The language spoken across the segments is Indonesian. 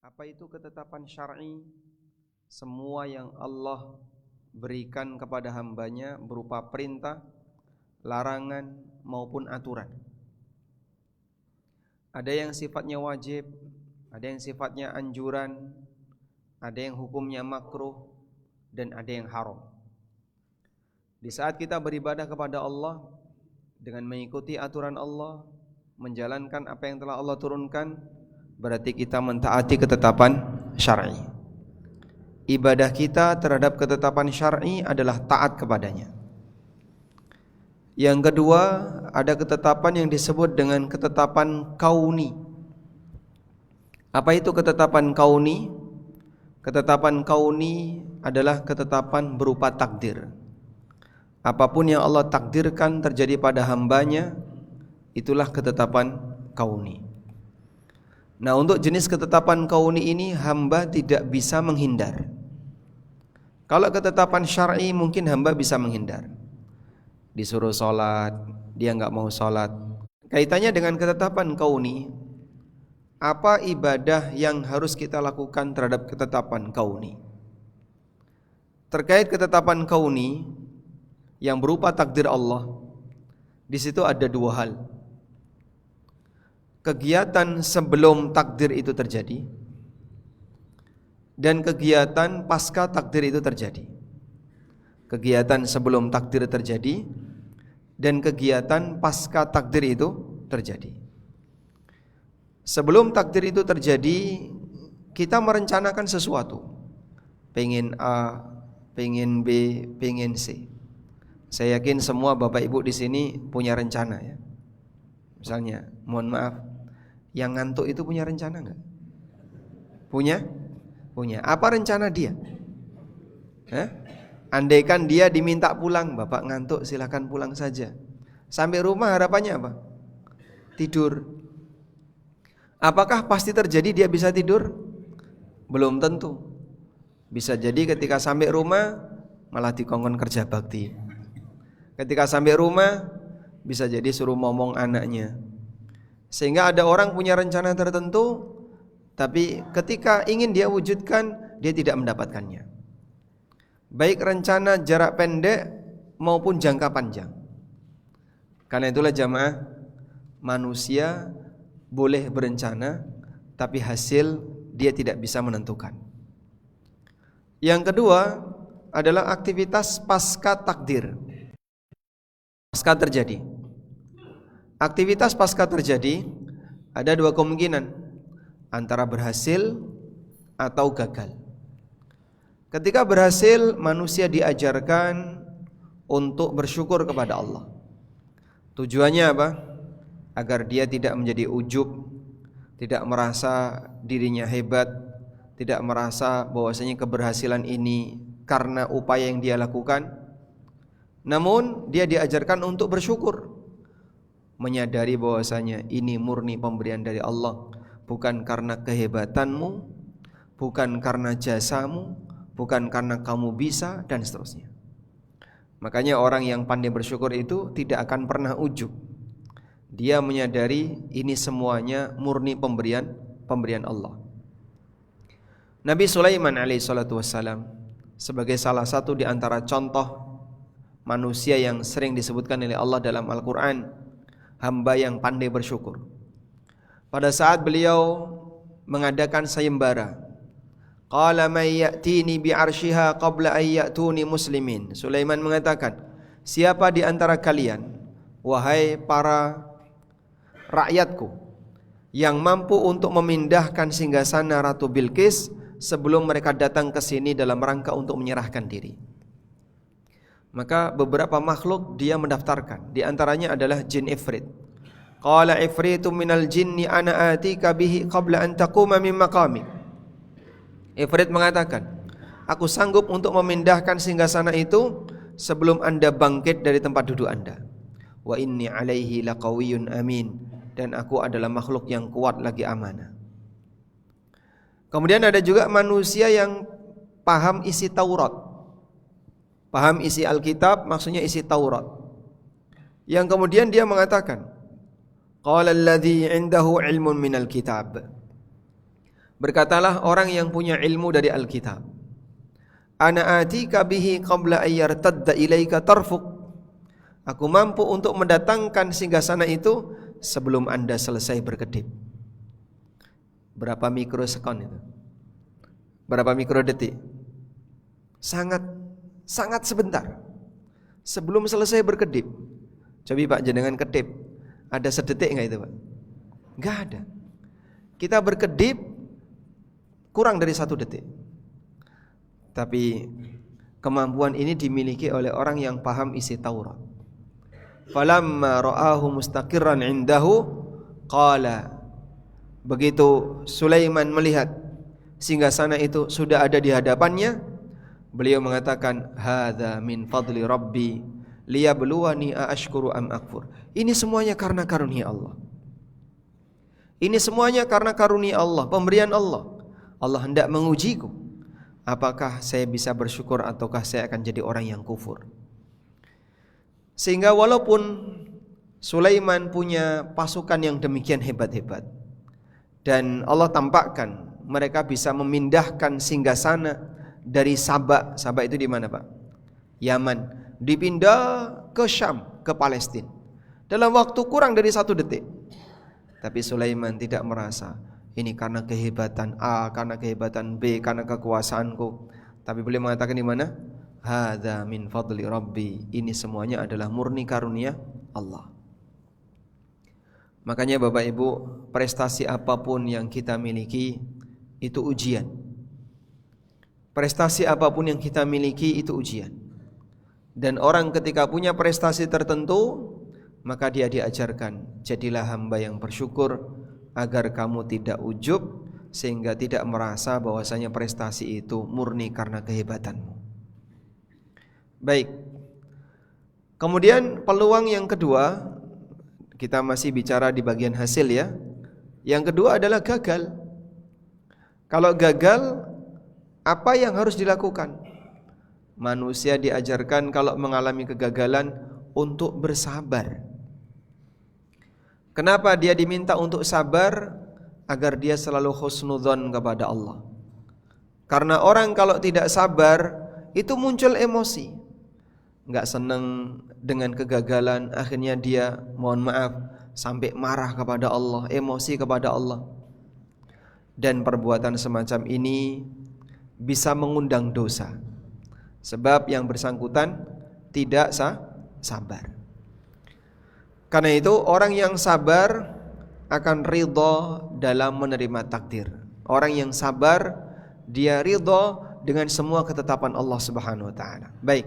Apa itu ketetapan syar'i? Semua yang Allah berikan kepada hambanya berupa perintah, larangan maupun aturan. Ada yang sifatnya wajib, ada yang sifatnya anjuran, ada yang hukumnya makruh, dan ada yang haram. Di saat kita beribadah kepada Allah dengan mengikuti aturan Allah, menjalankan apa yang telah Allah turunkan, berarti kita mentaati ketetapan syar'i. Ibadah kita terhadap ketetapan syar'i adalah taat kepadanya. Yang kedua, ada ketetapan yang disebut dengan ketetapan kauni. Apa itu ketetapan kauni? Ketetapan kauni adalah ketetapan berupa takdir. Apapun yang Allah takdirkan terjadi pada hambanya, itulah ketetapan kauni. Nah, untuk jenis ketetapan kauni ini hamba tidak bisa menghindar. Kalau ketetapan syar'i mungkin hamba bisa menghindar. Disuruh sholat, dia enggak mau sholat. Kaitannya dengan ketetapan kauni, apa ibadah yang harus kita lakukan terhadap ketetapan kauni? Terkait ketetapan kauni yang berupa takdir Allah, di situ ada dua hal. Kegiatan sebelum takdir itu terjadi dan kegiatan pasca takdir itu terjadi. Kegiatan sebelum takdir terjadi dan kegiatan pasca takdir itu terjadi. Sebelum takdir itu terjadi, kita merencanakan sesuatu. Pengen A, pengen B, pengen C. Saya yakin semua Bapak Ibu di sini punya rencana ya. Misalnya, mohon maaf, yang ngantuk itu punya rencana enggak? Punya? Punya. Apa rencana dia? Andaikan dia diminta pulang, Bapak ngantuk silakan pulang saja. Sampai rumah harapannya apa? Tidur. Apakah pasti terjadi dia bisa tidur? Belum tentu. Bisa jadi ketika sampai rumah malah dikongkon kerja bakti. Ketika sampai rumah bisa jadi suruh ngomong anaknya. Sehingga ada orang punya rencana tertentu, tapi ketika ingin dia wujudkan, dia tidak mendapatkannya. Baik rencana jarak pendek maupun jangka panjang. Karena itulah jamaah, manusia boleh berencana, tapi hasil dia tidak bisa menentukan. Yang kedua adalah aktivitas pasca takdir. Pasca terjadi. Aktivitas pasca terjadi ada dua kemungkinan, antara berhasil atau gagal. Ketika berhasil, manusia diajarkan untuk bersyukur kepada Allah. Tujuannya apa? Agar dia tidak menjadi ujub, tidak merasa dirinya hebat, tidak merasa bahwasanya keberhasilan ini karena upaya yang dia lakukan. Namun dia diajarkan untuk bersyukur, menyadari bahwasanya ini murni pemberian dari Allah, bukan karena kehebatanmu, bukan karena jasamu, bukan karena kamu bisa, dan seterusnya. Makanya orang yang pandai bersyukur itu tidak akan pernah ujub. Dia menyadari ini semuanya murni pemberian Allah. Nabi Sulaiman alaihissalatu wassalam sebagai salah satu di antara contoh manusia yang sering disebutkan oleh Allah dalam Al-Quran, hamba yang pandai bersyukur. Pada saat beliau mengadakan sayembara, qala may ya'tini bi'arshiha qabla an ya'tuni muslimin. Sulaiman mengatakan, siapa di antara kalian, wahai para rakyatku, yang mampu untuk memindahkan singgasana Ratu Bilqis sebelum mereka datang ke sini dalam rangka untuk menyerahkan diri. Maka beberapa makhluk dia mendaftarkan. Di antaranya adalah jin Ifrit. Qala ifritu minal jinni ana atika bihi qabla an taquma min maqami. Ifrit mengatakan, aku sanggup untuk memindahkan singgasana itu sebelum anda bangkit dari tempat duduk anda. Wa inni alaihi laqawiyyun amin. Dan aku adalah makhluk yang kuat lagi amanah. Kemudian ada juga manusia yang paham isi Taurat, paham isi Alkitab, maksudnya isi Taurat. Yang kemudian dia mengatakan, qala alladhi indahu ilmun minal kitab Berkatalah orang yang punya ilmu dari Alkitab, ana atika bihi qabla ayyartadda ilaika tarfuk. Aku mampu untuk mendatangkan singgasana itu sebelum Anda selesai berkedip. Berapa mikrosekon itu? Berapa mikrodetik? Sangat sebentar. Sebelum selesai berkedip. Coba Pak jenengan kedip, ada sedetik enggak itu Pak? Enggak ada. Kita berkedip kurang dari 1 detik. Tapi kemampuan ini dimiliki oleh orang yang paham isi Taurat. Falamma ra'ahu mustaqirran indahu qala. Begitu Sulaiman melihat singgasana itu sudah ada di hadapannya, beliau mengatakan, hadza min fadli rabbi liyabluwani aashkuru am akfur. Ini semuanya karena karunia Allah. Ini semuanya karena karunia Allah, pemberian Allah. Allah hendak mengujiku, apakah saya bisa bersyukur ataukah saya akan jadi orang yang kufur. Sehingga walaupun Sulaiman punya pasukan yang demikian hebat-hebat, dan Allah tampakkan mereka bisa memindahkan singgasana dari Sabak. Sabak itu di mana Pak? Yaman. Dipindah ke Syam, ke Palestina dalam waktu kurang dari 1 detik. Tapi Sulaiman tidak merasa ini karena kehebatan A, karena kehebatan B, karena kekuasaanku. Tapi beliau mengatakan di mana? Hadza min fadli rabbi. Ini semuanya adalah murni karunia Allah. Makanya Bapak Ibu, prestasi apapun yang kita miliki itu ujian. Prestasi apapun yang kita miliki itu ujian. Dan orang ketika punya prestasi tertentu, maka dia diajarkan, jadilah hamba yang bersyukur agar kamu tidak ujub, sehingga tidak merasa bahwasanya prestasi itu murni karena kehebatanmu. Baik. Kemudian peluang yang kedua, kita masih bicara di bagian hasil ya. Yang kedua adalah gagal. Kalau gagal, apa yang harus dilakukan? Manusia diajarkan kalau mengalami kegagalan untuk bersabar. Kenapa dia diminta untuk sabar? Agar dia selalu husnudzon kepada Allah. Karena orang kalau tidak sabar, itu muncul emosi. Enggak senang dengan kegagalan, akhirnya dia mohon maaf sampai marah kepada Allah, emosi kepada Allah. Dan perbuatan semacam ini bisa mengundang dosa. Sebab yang bersangkutan tidak sabar. Karena itu orang yang sabar akan ridha dalam menerima takdir. Orang yang sabar, dia ridha dengan semua ketetapan Allah Subhanahu wa taala. Baik.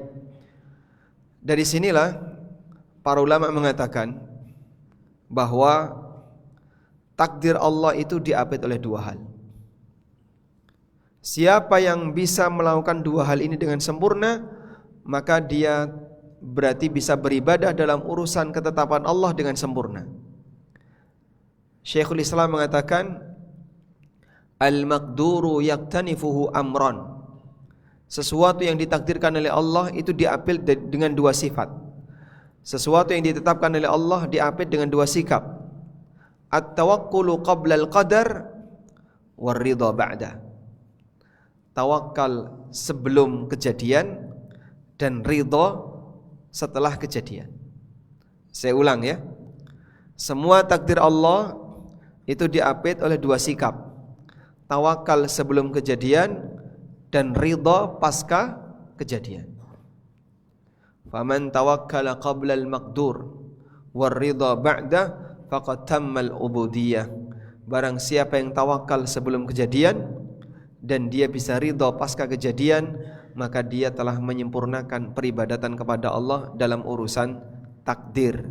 Dari sinilah para ulama mengatakan bahwa takdir Allah itu diapit oleh 2 hal. Siapa yang bisa melakukan 2 hal ini dengan sempurna, maka dia berarti bisa beribadah dalam urusan ketetapan Allah dengan sempurna. Syekhul Islam mengatakan, al-maqduru yaktanifuhu amran. Sesuatu yang ditakdirkan oleh Allah itu diapit dengan 2 sifat. Sesuatu yang ditetapkan oleh Allah diapit dengan 2 sikap. At-tawakkulu qabla al-qadar war-ridha ba'da. Tawakal sebelum kejadian dan ridha setelah kejadian. Saya ulang ya. Semua takdir Allah itu diapit oleh 2 sikap. Tawakal sebelum kejadian dan ridha pasca kejadian. Faman tawakkala qabla al-maqdur war ridha ba'da faqad tammal ubudiyah. Barang siapa yang tawakal sebelum kejadian dan dia bisa ridha pasca kejadian, maka dia telah menyempurnakan peribadatan kepada Allah dalam urusan takdir.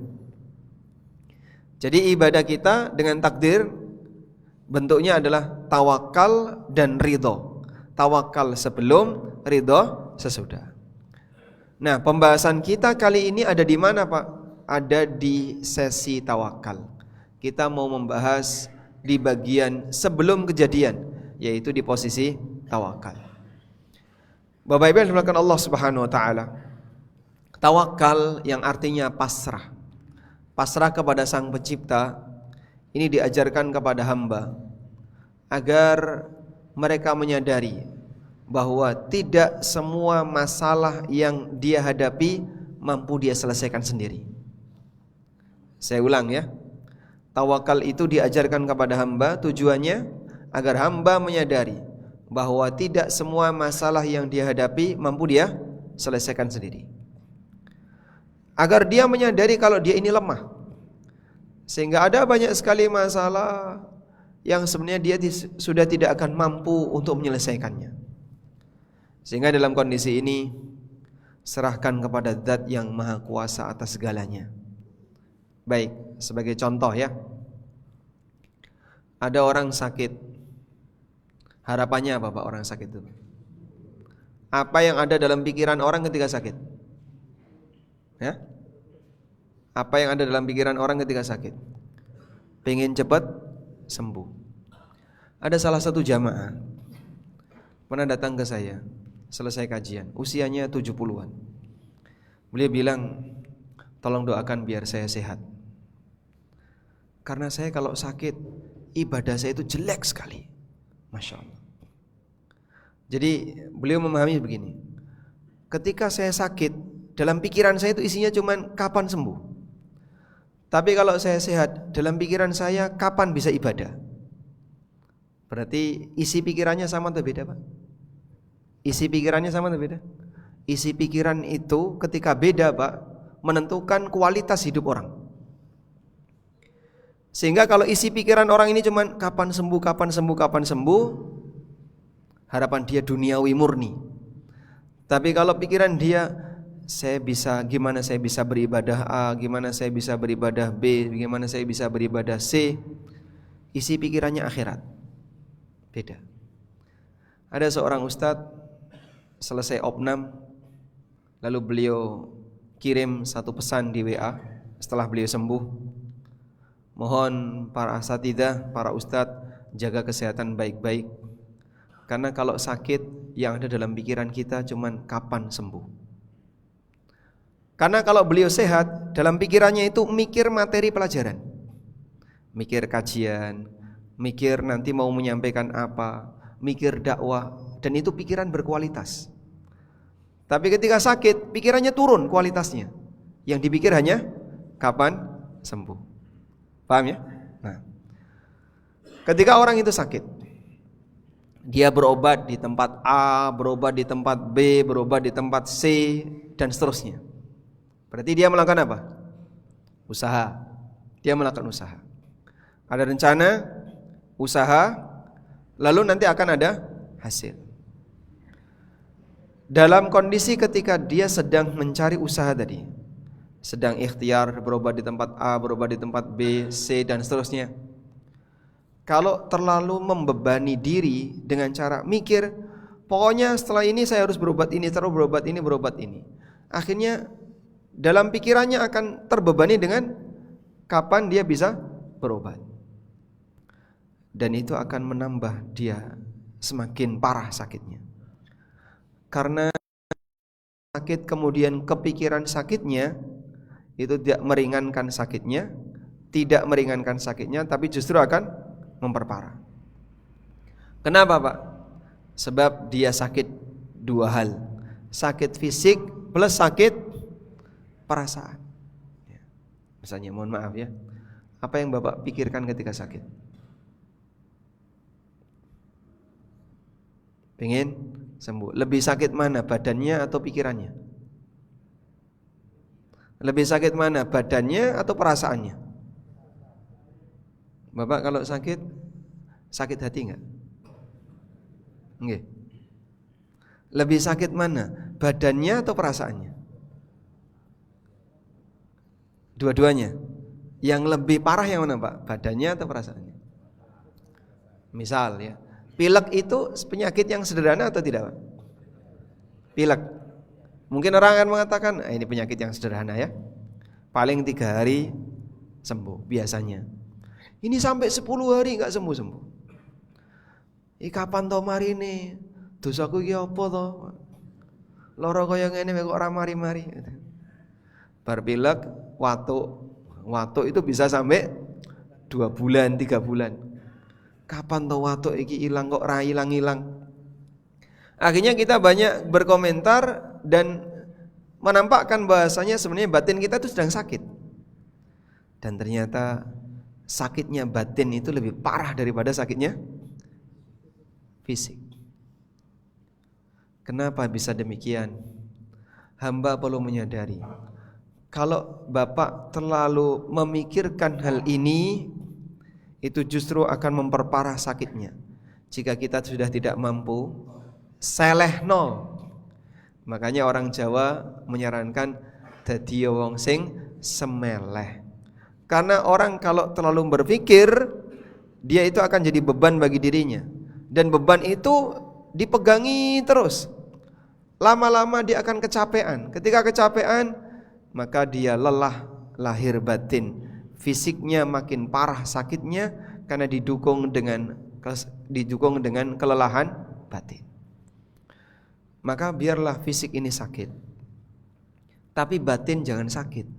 Jadi ibadah kita dengan takdir bentuknya adalah tawakal dan ridha. Tawakal sebelum, ridha sesudah. Nah, pembahasan kita kali ini ada di mana, Pak? Ada di sesi tawakal. Kita mau membahas di bagian sebelum kejadian, yaitu di posisi tawakal. Bapak Ibu yang dimuliakan Allah Subhanahu wa taala. Tawakal yang artinya pasrah. Pasrah kepada Sang Pencipta ini diajarkan kepada hamba agar mereka menyadari bahwa tidak semua masalah yang dia hadapi mampu dia selesaikan sendiri. Saya ulang ya. Tawakal itu diajarkan kepada hamba tujuannya agar hamba menyadari bahwa tidak semua masalah yang dia hadapi mampu dia selesaikan sendiri. Agar dia menyadari kalau dia ini lemah. Sehingga ada banyak sekali masalah yang sebenarnya dia sudah tidak akan mampu untuk menyelesaikannya. Sehingga dalam kondisi ini serahkan kepada Zat yang Maha Kuasa atas segalanya. Baik, sebagai contoh ya. Ada orang sakit. Harapannya apa Pak orang sakit itu? Apa yang ada dalam pikiran orang ketika sakit? Ya? Apa yang ada dalam pikiran orang ketika sakit? Pengen cepat sembuh. Ada salah satu jamaah pernah datang ke saya selesai kajian, usianya 70-an. Beliau bilang, tolong doakan biar saya sehat. Karena saya kalau sakit, ibadah saya itu jelek sekali. Masya Allah. Jadi beliau memahami begini, ketika saya sakit, dalam pikiran saya itu isinya cuman kapan sembuh. Tapi kalau saya sehat, dalam pikiran saya kapan bisa ibadah. Berarti isi pikirannya sama atau beda Pak? Isi pikirannya sama atau beda? Isi pikiran itu ketika beda Pak, menentukan kualitas hidup orang. Sehingga kalau isi pikiran orang ini cuman kapan sembuh, kapan sembuh, kapan sembuh, harapan dia duniawi murni. Tapi kalau pikiran dia, gimana saya bisa beribadah A, gimana saya bisa beribadah B, gimana saya bisa beribadah C, isi pikirannya akhirat. Beda. Ada seorang ustadz selesai opnam, lalu beliau kirim satu pesan di WA setelah beliau sembuh. Mohon para asatidzah, para ustadz jaga kesehatan baik-baik. Karena kalau sakit yang ada dalam pikiran kita cuman kapan sembuh. Karena kalau beliau sehat, dalam pikirannya itu mikir materi pelajaran, mikir kajian, mikir nanti mau menyampaikan apa, mikir dakwah, dan itu pikiran berkualitas. Tapi ketika sakit, pikirannya turun kualitasnya. Yang dipikir hanya kapan sembuh. Paham ya? Nah, ketika orang itu sakit, dia berobat di tempat A, berobat di tempat B, berobat di tempat C, dan seterusnya. Berarti dia melakukan apa? Usaha. Dia melakukan usaha. Ada rencana, usaha, lalu nanti akan ada hasil. Dalam kondisi ketika dia sedang mencari usaha tadi, sedang ikhtiar berobat di tempat A, berobat di tempat B, C, dan seterusnya. Kalau terlalu membebani diri dengan cara mikir, pokoknya setelah ini saya harus berobat ini, terus berobat ini, berobat ini. Akhirnya dalam pikirannya akan terbebani dengan kapan dia bisa berobat. Dan itu akan menambah dia semakin parah sakitnya. Karena sakit kemudian kepikiran sakitnya, itu tidak meringankan sakitnya, tapi justru akan memperparah. Kenapa Pak? Sebab dia sakit dua hal, sakit fisik plus sakit perasaan. Misalnya, mohon maaf ya, apa yang Bapak pikirkan ketika sakit? Pengen sembuh. Lebih sakit mana, badannya atau pikirannya? Lebih sakit mana, badannya atau perasaannya? Bapak kalau sakit hati enggak? Nggih. Lebih sakit mana, badannya atau perasaannya? Dua-duanya. Yang lebih parah yang mana Pak? Badannya atau perasaannya? Misal ya, pilek itu penyakit yang sederhana atau tidak Pak? Pilek. Mungkin orang akan mengatakan, ini penyakit yang sederhana ya, paling 3 hari sembuh biasanya. Ini sampai 10 hari gak sembuh-sembuh. Kapan to marine? Dosaku iki apa to? Lara kaya ngene kok ora mari-mari. Bar pilek, watuk itu bisa sampai 2 bulan, 3 bulan. Kapan tawadhu iki ilang kok ra ilang-ilang. Akhirnya kita banyak berkomentar dan menampakkan bahasanya sebenarnya batin kita itu sedang sakit. Dan ternyata sakitnya batin itu lebih parah daripada sakitnya fisik. Kenapa bisa demikian? Hamba perlu menyadari, kalau Bapak terlalu memikirkan hal ini, itu justru akan memperparah sakitnya. Jika kita sudah tidak mampu, selehno. Makanya orang Jawa menyarankan dadi wong sing semeleh. Karena orang kalau terlalu berpikir, dia itu akan jadi beban bagi dirinya. Dan beban itu dipegangi terus. Lama-lama dia akan kecapean. Ketika kecapean, maka dia lelah lahir batin. Fisiknya makin parah sakitnya karena didukung dengan kelelahan batin. Maka biarlah fisik ini sakit, tapi batin jangan sakit.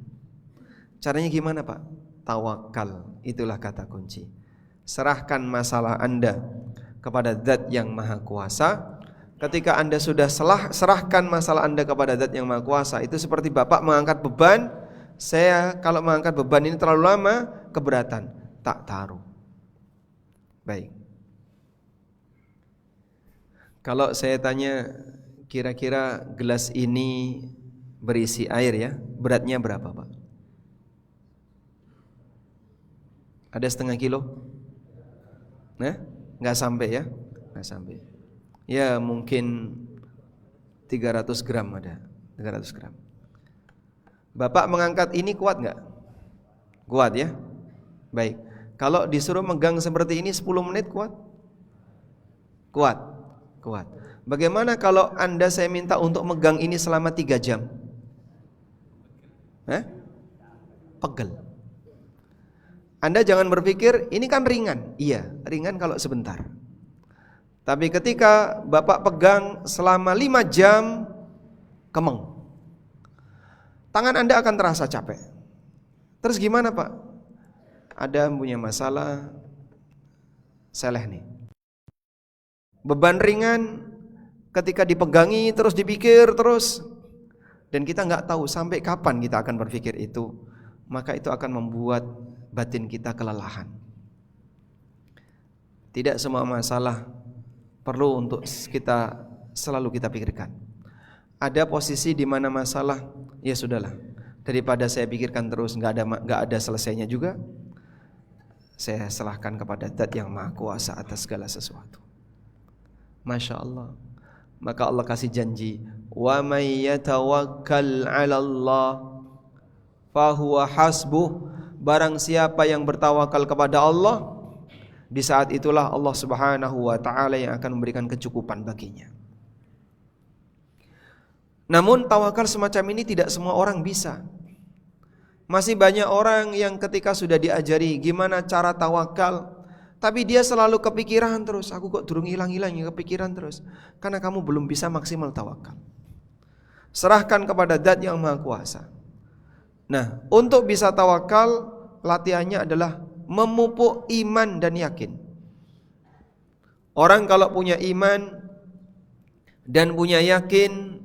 Caranya gimana, Pak? Tawakal, itulah kata kunci. Serahkan masalah Anda kepada Zat yang Maha Kuasa. Ketika Anda sudah serahkan masalah Anda kepada Zat yang Maha Kuasa, itu seperti Bapak mengangkat beban. Saya kalau mengangkat beban ini terlalu lama, keberatan, tak taruh. Baik. Kalau saya tanya, kira-kira gelas ini berisi air ya, beratnya berapa, Pak? Ada setengah kilo? Nah, nggak sampai ya? Nggak sampai. Ya mungkin 300 gram ada, 300 gram. Bapak mengangkat ini kuat nggak? Kuat ya? Baik. Kalau disuruh megang seperti ini 10 menit kuat? Kuat. Kuat. Bagaimana kalau Anda saya minta untuk megang ini selama 3 jam? Pegel. Anda jangan berpikir ini kan ringan. Iya, ringan kalau sebentar. Tapi ketika Bapak pegang selama 5 jam, kemeng. Tangan Anda akan terasa capek. Terus gimana, Pak? Ada punya masalah seleh nih. Beban ringan ketika dipegangi terus dipikir terus, dan kita nggak tahu sampai kapan kita akan berpikir itu, maka itu akan membuat batin kita kelelahan. Tidak semua masalah perlu untuk selalu kita pikirkan. Ada posisi di mana masalah, ya sudahlah, daripada saya pikirkan terus nggak ada selesainya juga, saya serahkan kepada Zat yang Maha Kuasa atas segala sesuatu. Masya Allah. Maka Allah kasih janji, wa may yatawakkal 'ala Allah fahuwa hasbuh. Barang siapa yang bertawakal kepada Allah, di saat itulah Allah Subhanahu wa taala yang akan memberikan kecukupan baginya. Namun tawakal semacam ini tidak semua orang bisa. Masih banyak orang yang ketika sudah diajari gimana cara tawakal, tapi dia selalu kepikiran terus, aku kok durung hilang-hilang ya, kepikiran terus. Karena kamu belum bisa maksimal tawakal. Serahkan kepada Zat yang Maha Kuasa. Nah, untuk bisa tawakal, latihannya adalah memupuk iman dan yakin. Orang kalau punya iman dan punya yakin,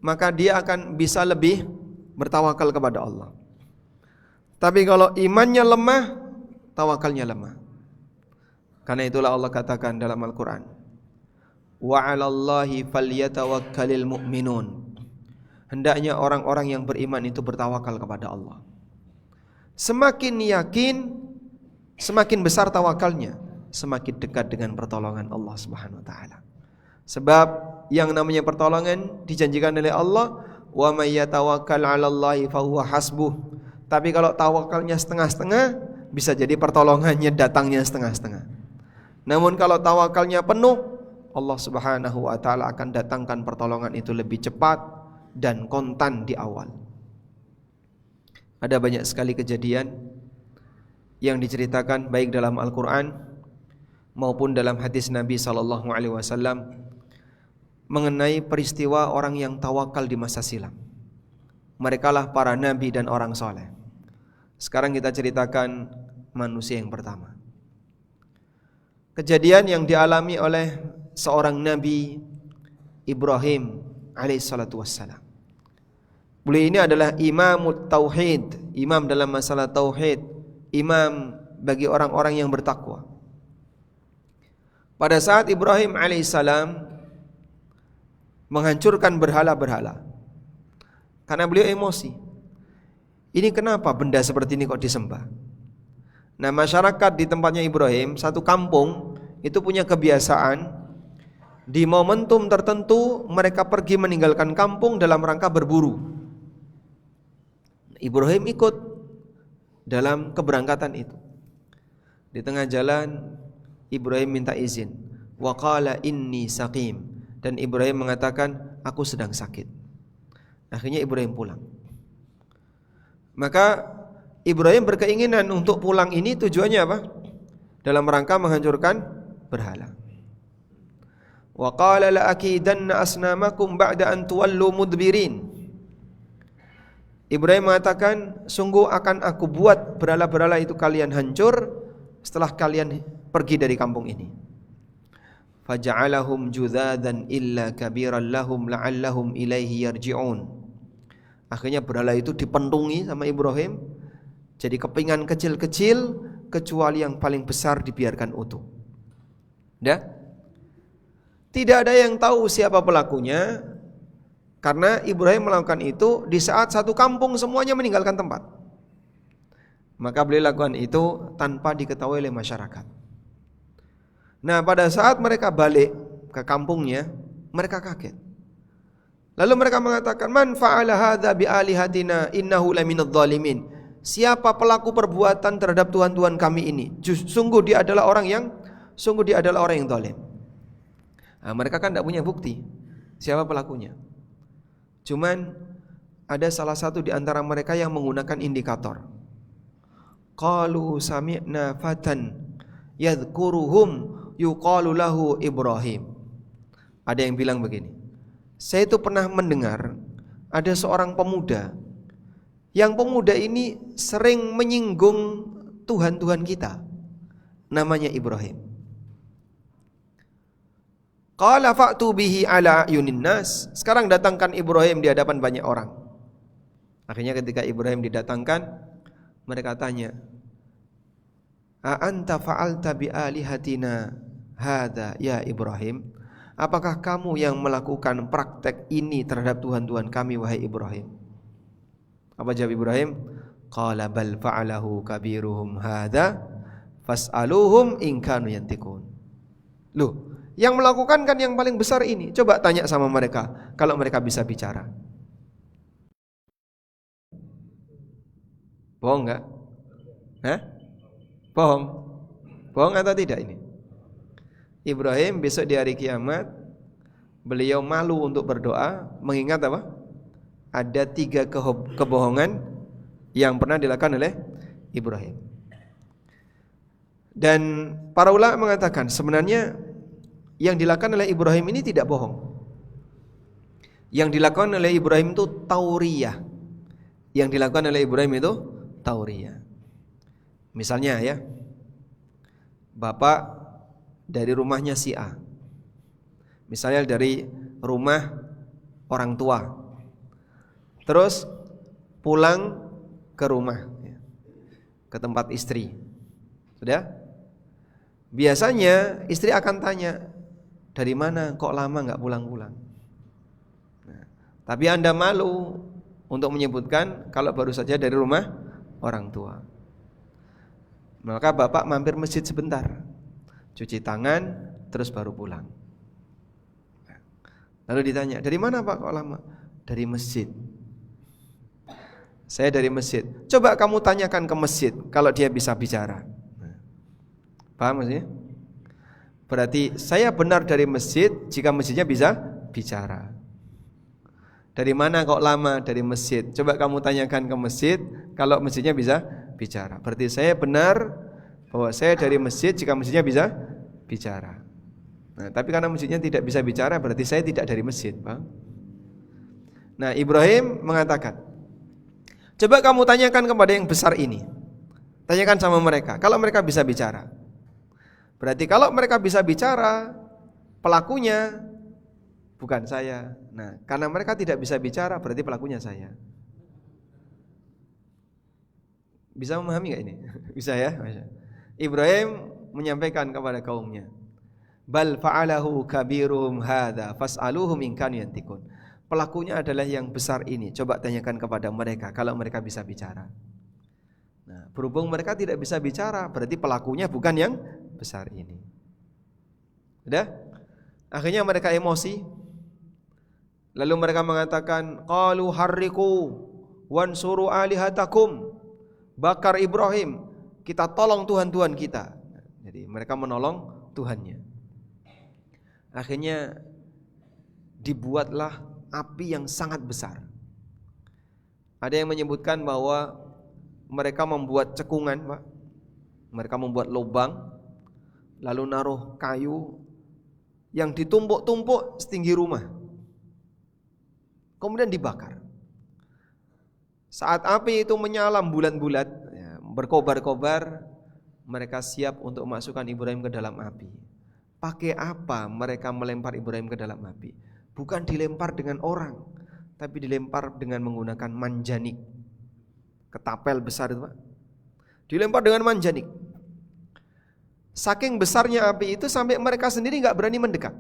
maka dia akan bisa lebih bertawakal kepada Allah. Tapi kalau imannya lemah, tawakalnya lemah. Karena itulah Allah katakan dalam Al-Quran, wa 'alallahi falyatawakkalil mu'minun. Hendaknya orang-orang yang beriman itu bertawakal kepada Allah. Semakin yakin, semakin besar tawakalnya, semakin dekat dengan pertolongan Allah Subhanahu wa taala. Sebab yang namanya pertolongan dijanjikan oleh Allah, wa may yatawakkal 'alallahi fahuwa hasbuh. Tapi kalau tawakalnya setengah-setengah, bisa jadi pertolongannya datangnya setengah-setengah. Namun kalau tawakalnya penuh, Allah Subhanahu wa taala akan datangkan pertolongan itu lebih cepat dan kontan di awal. Ada banyak sekali kejadian yang diceritakan baik dalam Al-Quran maupun dalam hadis Nabi SAW mengenai peristiwa orang yang tawakal di masa silam. Merekalah para nabi dan orang soleh. Sekarang kita ceritakan manusia yang pertama. kejadian yang dialami oleh seorang Nabi Ibrahim alaihissalatu wassalam. Beliau ini adalah imamut tauhid, imam dalam masalah tauhid, imam bagi orang-orang yang bertakwa. Pada saat Ibrahim alaihissalam menghancurkan berhala-berhala, karena beliau emosi. Ini kenapa benda seperti ini kok disembah? Nah, masyarakat di tempatnya Ibrahim, satu kampung itu punya kebiasaan di momentum tertentu mereka pergi meninggalkan kampung dalam rangka berburu. Ibrahim ikut dalam keberangkatan itu. Di tengah jalan Ibrahim minta izin. Wa qala inni saqim, dan Ibrahim mengatakan aku sedang sakit. Akhirnya Ibrahim pulang. Maka Ibrahim berkeinginan untuk pulang ini tujuannya apa? Dalam rangka menghancurkan berhala. Wa qala la akidanna asnamakum ba'da an tuwallu mudbirin. Ibrahim mengatakan, sungguh akan aku buat berhala-berhala itu kalian hancur setelah kalian pergi dari kampung ini. Faja'alahum judzadan illa kabiran lahum la'allahum ilaihi yarji'un. Akhirnya berhala itu dipentungi sama Ibrahim jadi kepingan kecil-kecil, kecuali yang paling besar dibiarkan utuh. Tidak ada yang tahu siapa pelakunya, karena Ibrahim melakukan itu di saat satu kampung semuanya meninggalkan tempat. Maka beliau lakukan itu tanpa diketahui oleh masyarakat. Nah, pada saat mereka balik ke kampungnya, mereka kaget. Lalu mereka mengatakan, "Man fa'ala hadza bi alihatina innahu laminadh dhalimin." Siapa pelaku perbuatan terhadap tuhan-tuhan kami ini? Sungguh dia adalah orang yang zalim. Nah, mereka kan tidak punya bukti siapa pelakunya. Cuman ada salah satu di antara mereka yang menggunakan indikator. Qalu sami'na fatan yadhkuruhum yuqalu lahu Ibrahim. Ada yang bilang begini, saya itu pernah mendengar ada seorang pemuda, yang pemuda ini sering menyinggung Tuhan-Tuhan kita, namanya Ibrahim. Qala fa'tu bihi ala yunin nas. Sekarang datangkan Ibrahim di hadapan banyak orang. Akhirnya ketika Ibrahim didatangkan, mereka tanya, "A anta fa'alta bi alihatina hadza ya Ibrahim?" Apakah kamu yang melakukan praktek ini terhadap Tuhan-Tuhan kami wahai Ibrahim? Apa jawab Ibrahim? Qala bal fa'alahu kabiruhum hadza fas'aluhum in kanu yantiqun. Loh, yang melakukan kan yang paling besar ini. Coba tanya sama mereka kalau mereka bisa bicara. Bohong enggak? Hah? Bohong? Bohong atau tidak ini? Ibrahim besok di hari kiamat, beliau malu untuk berdoa, mengingat apa? Ada 3 kebohongan yang pernah dilakukan oleh Ibrahim. Dan para ulama mengatakan sebenarnya yang dilakukan oleh Ibrahim ini tidak bohong. Yang dilakukan oleh Ibrahim itu tauriyah. Yang dilakukan oleh Ibrahim itu tauriyah. Misalnya ya, bapak dari rumahnya si A, misalnya dari rumah orang tua, terus pulang ke rumah, ke tempat istri. Sudah? Biasanya istri akan tanya, dari mana kok lama nggak pulang-pulang? Nah, tapi Anda malu untuk menyebutkan kalau baru saja dari rumah orang tua. Maka bapak mampir masjid sebentar, cuci tangan, terus baru pulang. Lalu ditanya, dari mana Pak kok lama? Dari masjid. Saya dari masjid. Coba kamu tanyakan ke masjid kalau dia bisa bicara. Paham maksudnya? Berarti saya benar dari masjid jika masjidnya bisa bicara. Dari mana kok lama? Dari masjid. Coba kamu tanyakan ke masjid kalau masjidnya bisa bicara. Berarti saya benar bahwa saya dari masjid jika masjidnya bisa bicara. Nah, tapi karena masjidnya tidak bisa bicara, berarti saya tidak dari masjid, Bang. Nah, Ibrahim mengatakan, coba kamu tanyakan kepada yang besar ini. Tanyakan sama mereka, kalau mereka bisa bicara. Berarti kalau mereka bisa bicara, pelakunya bukan saya. Nah, karena mereka tidak bisa bicara, berarti pelakunya saya. Bisa memahami gak ini? Bisa ya? Ibrahim menyampaikan kepada kaumnya, bal fa'alahu kabiruhum hadza fas'aluhum in kanu yantiqun. Pelakunya adalah yang besar ini. Coba tanyakan kepada mereka kalau mereka bisa bicara. Nah, berhubung mereka tidak bisa bicara, berarti pelakunya bukan yang besar ini. Sudah? Akhirnya mereka emosi. Lalu mereka mengatakan, qalu harriqu wansuru alihatakum. Bakar Ibrahim, kita tolong Tuhan-Tuhan kita. Jadi mereka menolong Tuhannya. Akhirnya dibuatlah api yang sangat besar. Ada yang menyebutkan bahwa mereka membuat cekungan, Pak. Mereka membuat lubang, lalu naruh kayu yang ditumpuk-tumpuk setinggi rumah. Kemudian dibakar. Saat api itu menyala bulat-bulat, berkobar-kobar, mereka siap untuk memasukkan Ibrahim ke dalam api. Pakai apa mereka melempar Ibrahim ke dalam api? Bukan dilempar dengan orang, tapi dilempar dengan menggunakan manjanik. Ketapel besar itu, Pak. Dilempar dengan manjanik. Saking besarnya api itu sampai mereka sendiri gak berani mendekat.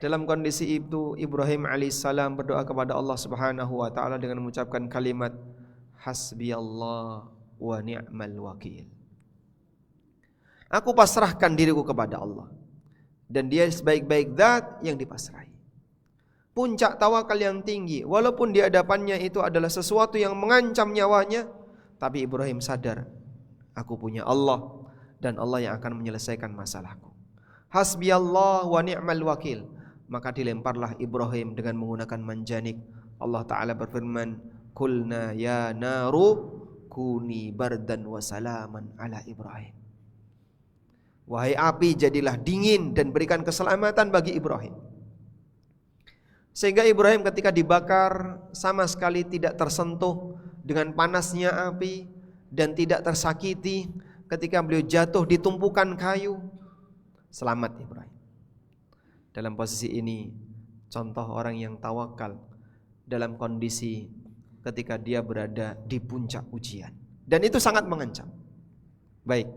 Dalam kondisi itu Ibrahim alaihissalam berdoa kepada Allah Subhanahu wa taala dengan mengucapkan kalimat hasbiyallah wa ni'mal wakil. Aku pasrahkan diriku kepada Allah dan Dia sebaik-baik zat yang dipasrahi. Puncak tawakal yang tinggi, walaupun di hadapannya itu adalah sesuatu yang mengancam nyawanya, tapi Ibrahim sadar, aku punya Allah dan Allah yang akan menyelesaikan masalahku. Hasbiyallah wa ni'mal wakil. Maka dilemparlah Ibrahim dengan menggunakan manjanik. Allah Ta'ala berfirman, Kulna ya naru kuni bardan wa salaman ala Ibrahim. Wahai api, jadilah dingin dan berikan keselamatan bagi Ibrahim. Sehingga Ibrahim ketika dibakar sama sekali tidak tersentuh dengan panasnya api dan tidak tersakiti ketika beliau jatuh di tumpukan kayu. Selamat Ibrahim. Dalam posisi ini contoh orang yang tawakal dalam kondisi ketika dia berada di puncak ujian, dan itu sangat mengancam. Baik.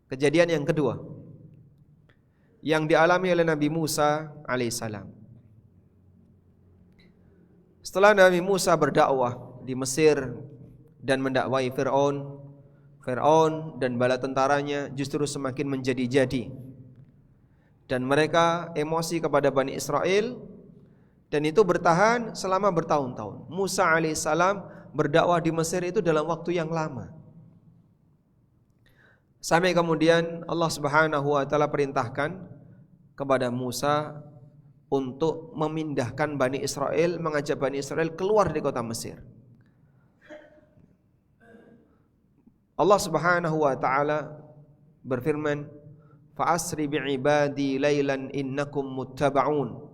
Kejadian yang kedua yang dialami oleh Nabi Musa alaihissalam. Setelah Nabi Musa berdakwah di Mesir dan mendakwai Fir'aun dan bala tentaranya justru semakin menjadi-jadi. Dan mereka emosi kepada Bani Israel, dan itu bertahan selama bertahun-tahun. Musa alaihissalam berdakwah di Mesir itu dalam waktu yang lama. Sampai kemudian Allah Subhanahu wa taala perintahkan kepada Musa untuk memindahkan Bani Israel, mengajak Bani Israel keluar dari kota Mesir. Allah Subhanahu wa taala berfirman, Fa'asri bi'ibadi laylan innakum muttaba'un.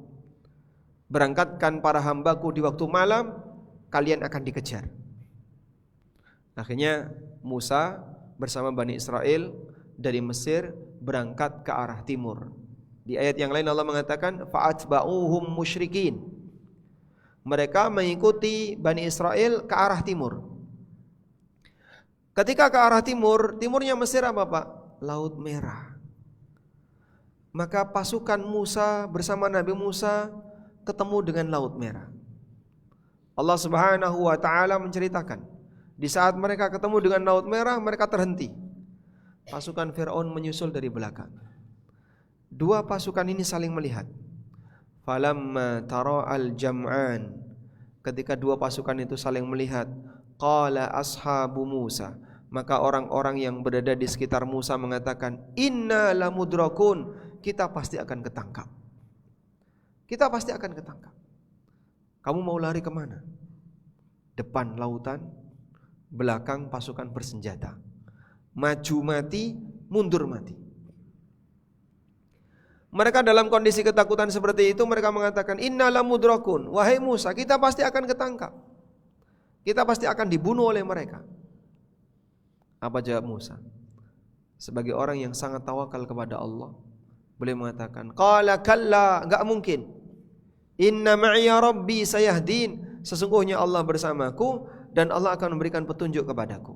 Berangkatkan para hambaku di waktu malam, kalian akan dikejar. Akhirnya Musa bersama Bani Israel dari Mesir berangkat ke arah timur. Di ayat yang lain Allah mengatakan fa'atba'uhum musyrikin. Mereka mengikuti Bani Israel ke arah timur. Ketika ke arah timur, timurnya Mesir apa, Pak? Laut Merah. Maka pasukan Musa bersama Nabi Musa ketemu dengan Laut Merah. Allah Subhanahu wa taala menceritakan, di saat mereka ketemu dengan Laut Merah, mereka terhenti. Pasukan Fir'aun menyusul dari belakang. Dua pasukan ini saling melihat. Falamma tara'al jam'an, ketika dua pasukan itu saling melihat, qala ashabu Musa, maka orang-orang yang berada di sekitar Musa mengatakan, inna lamudrakun, kita pasti akan ketangkap. Kita pasti akan ketangkap. Kamu mau lari kemana? Depan lautan, belakang pasukan bersenjata. Maju mati, mundur mati. Mereka dalam kondisi ketakutan seperti itu, mereka mengatakan, inna lamudrakun, wahai Musa, kita pasti akan ketangkap. Kita pasti akan dibunuh oleh mereka. Apa jawab Musa? sebagai orang yang sangat tawakal kepada Allah, beliau mengatakan, qala kalla, enggak mungkin. Inna ma'iya rabbi sayahdin, sesungguhnya Allah bersamaku dan Allah akan memberikan petunjuk kepadaku.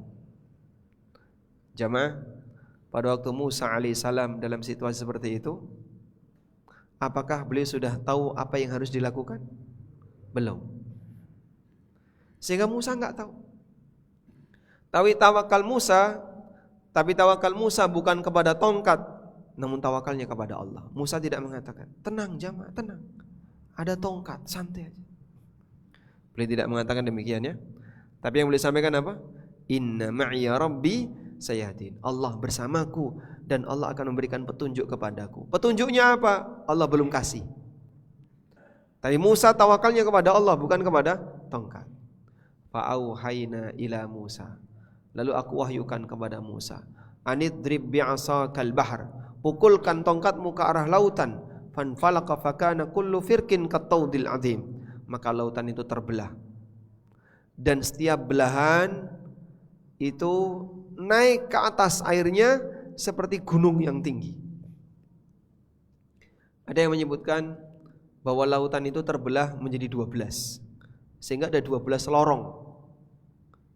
Jamaah, pada waktu Musa alaihissalam dalam situasi seperti itu, apakah beliau sudah tahu apa yang harus dilakukan? Belum. Sehingga Musa enggak tahu. Tapi tawakal Musa bukan kepada tongkat, namun tawakalnya kepada Allah. Musa tidak mengatakan, tenang jamaah, tenang, ada tongkat, santai aja. Beliau tidak mengatakan demikian ya. Tapi yang beliau sampaikan apa? Inna ma'iya rabbi sayahdin, Allah bersamaku dan Allah akan memberikan petunjuk kepadaku. Petunjuknya apa? Allah belum kasih. Tapi Musa tawakalnya kepada Allah, bukan kepada tongkat. Fa'auhayna ila Musa, lalu aku wahyukan kepada Musa, anidrib bi'asakal bahr, pukulkan tongkatmu ke arah lautan, fanfalaqa fakana kullu firqin kattaudil azim, maka lautan itu terbelah dan setiap belahan itu naik ke atas airnya seperti gunung yang tinggi. Ada yang menyebutkan bahwa lautan itu terbelah menjadi 12, sehingga ada 12 lorong.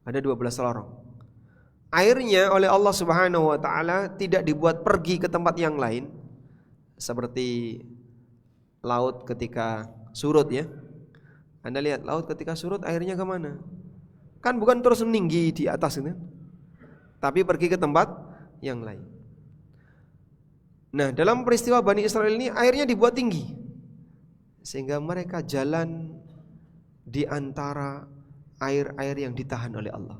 Ada 12 lorong. Airnya oleh Allah Subhanahu wa taala tidak dibuat pergi ke tempat yang lain seperti laut ketika surut ya. Anda lihat laut ketika surut airnya kemana? Kan bukan terus meninggi di atas ini, tapi pergi ke tempat yang lain. Nah, dalam peristiwa Bani Israel ini airnya dibuat tinggi sehingga mereka jalan di antara air-air yang ditahan oleh Allah.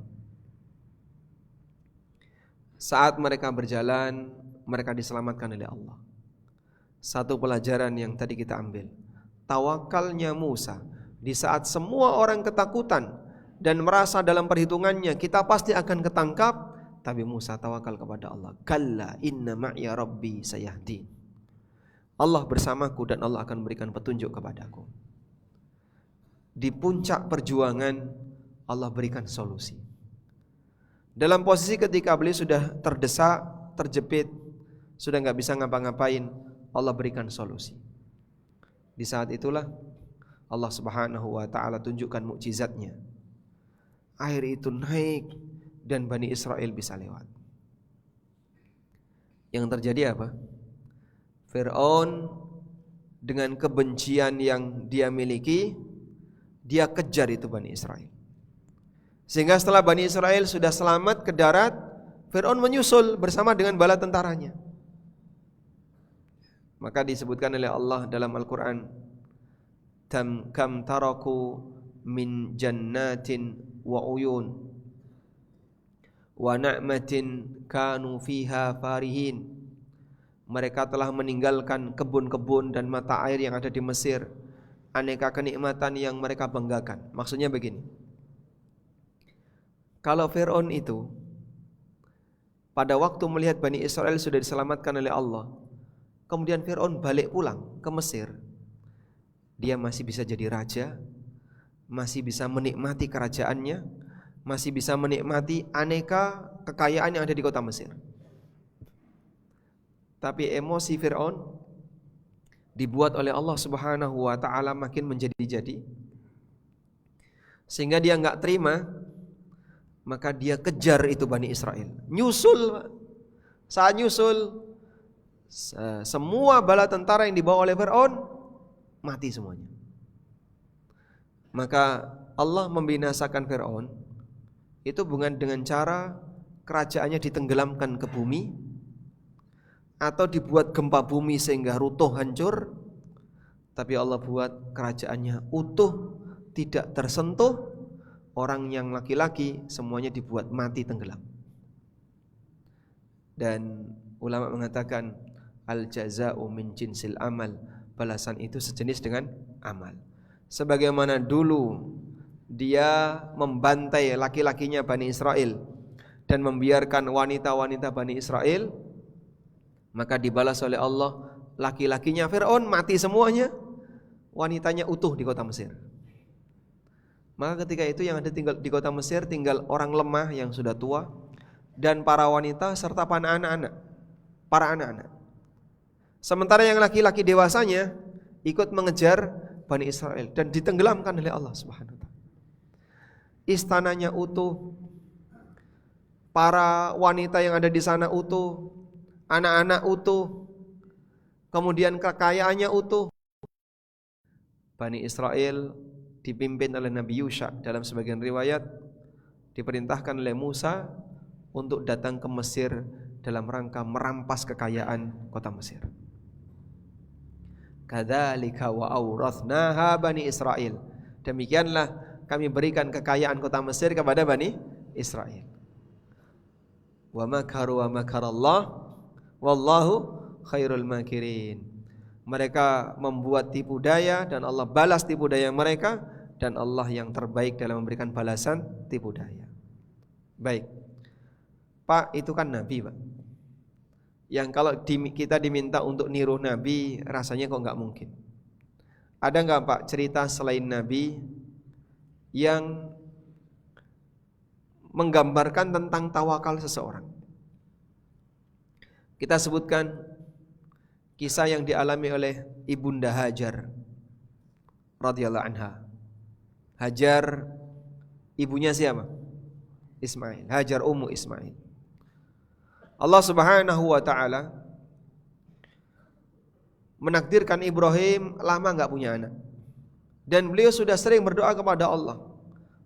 Saat mereka berjalan, mereka diselamatkan oleh Allah. Satu pelajaran yang tadi kita ambil, tawakalnya Musa di saat semua orang ketakutan dan merasa dalam perhitungannya kita pasti akan ketangkap, tapi Musa tawakal kepada Allah. Kalla inna ma'iya rabbi sayahdin, Allah bersamaku dan Allah akan memberikan petunjuk kepadaku. Di puncak perjuangan Allah berikan solusi. Dalam posisi ketika beliau sudah terdesak, terjepit, sudah enggak bisa ngapa-ngapain, Allah berikan solusi. Di saat itulah Allah Subhanahu wa taala tunjukkan mukjizatnya. Air itu naik dan Bani Israel bisa lewat. Yang terjadi apa? Fir'aun dengan kebencian yang dia miliki, dia kejar itu Bani Israel. Sehingga setelah Bani Israel sudah selamat ke darat, Fir'aun menyusul bersama dengan bala tentaranya. Maka disebutkan oleh Allah dalam Al-Quran, kam taraku min jannatin wa uyun wa na'matin kanu fiha farihin. Mereka telah meninggalkan kebun-kebun dan mata air yang ada di Mesir, aneka kenikmatan yang mereka banggakan. Maksudnya begini, kalau Fir'aun itu pada waktu melihat Bani Israel sudah diselamatkan oleh Allah, kemudian Fir'aun balik pulang ke Mesir, dia masih bisa jadi raja, masih bisa menikmati kerajaannya, masih bisa menikmati aneka kekayaan yang ada di kota Mesir. Tapi emosi Fir'aun dibuat oleh Allah Subhanahu wa taala makin menjadi-jadi, sehingga dia enggak terima, maka dia kejar itu Bani Israel. Nyusul. Saat nyusul, semua bala tentara yang dibawa oleh Fir'aun mati semuanya. Maka Allah membinasakan Fir'aun itu bukan dengan cara kerajaannya ditenggelamkan ke bumi atau dibuat gempa bumi sehingga runtuh hancur, tapi Allah buat kerajaannya utuh, tidak tersentuh. Orang yang laki-laki semuanya dibuat mati tenggelam. Dan ulama mengatakan al jaza'u min jinsil amal, balasan itu sejenis dengan amal. Sebagaimana dulu dia membantai laki-lakinya Bani Israel dan membiarkan wanita-wanita Bani Israel, maka dibalas oleh Allah, laki-lakinya Fir'aun mati semuanya, wanitanya utuh di kota Mesir. Maka ketika itu yang ada tinggal di kota Mesir tinggal orang lemah yang sudah tua, dan para wanita serta para anak-anak. Sementara yang laki-laki dewasanya ikut mengejar Bani Israel dan ditenggelamkan oleh Allah Subhanahu wa taala. Istananya utuh, para wanita yang ada di sana utuh, anak-anak utuh, kemudian kekayaannya utuh. Bani Israel dipimpin oleh Nabi Yusha, dalam sebagian riwayat diperintahkan oleh Musa untuk datang ke Mesir dalam rangka merampas kekayaan kota Mesir. Kadzalika wa awrathnaha Bani Israil. Demikianlah kami berikan kekayaan kota Mesir kepada Bani Israel. Wa makaru wa makarallah wallahu khairul makirin. Mereka membuat tipu daya dan Allah balas tipu daya mereka, dan Allah yang terbaik dalam memberikan balasan tipu daya. Baik, Pak, itu kan Nabi, Pak. Yang kalau kita diminta untuk niru Nabi, rasanya kok nggak mungkin. Ada nggak Pak cerita selain Nabi yang menggambarkan tentang tawakal seseorang? Kita sebutkan kisah yang dialami oleh Ibunda Hajar radhiyallahu anha. Hajar ibunya siapa? Ismail. Hajar ummu Ismail. Allah Subhanahu wa taala menakdirkan Ibrahim lama enggak punya anak. Dan beliau sudah sering berdoa kepada Allah,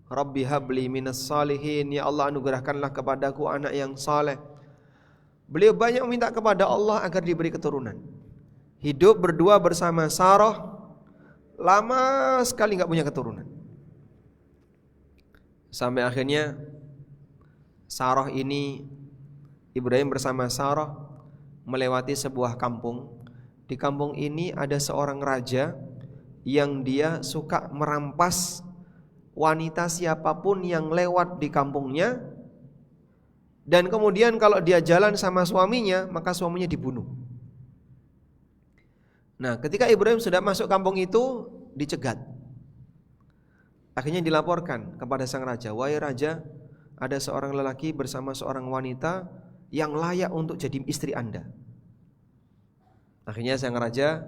Rabbi habli minas salihin, ya Allah anugerahkanlah kepadaku anak yang saleh. Beliau banyak meminta kepada Allah agar diberi keturunan. Hidup berdua bersama Sarah, lama sekali enggak punya keturunan. Sampai akhirnya Sarah ini, Ibrahim bersama Sarah melewati sebuah kampung. Di kampung ini ada seorang raja yang dia suka merampas wanita siapapun yang lewat di kampungnya. Dan kemudian kalau dia jalan sama suaminya, maka suaminya dibunuh. Nah, ketika Ibrahim sudah masuk kampung itu, dicegat. Akhirnya dilaporkan kepada sang raja, wahai raja, ada seorang lelaki bersama seorang wanita yang layak untuk jadi istri Anda. Akhirnya sang raja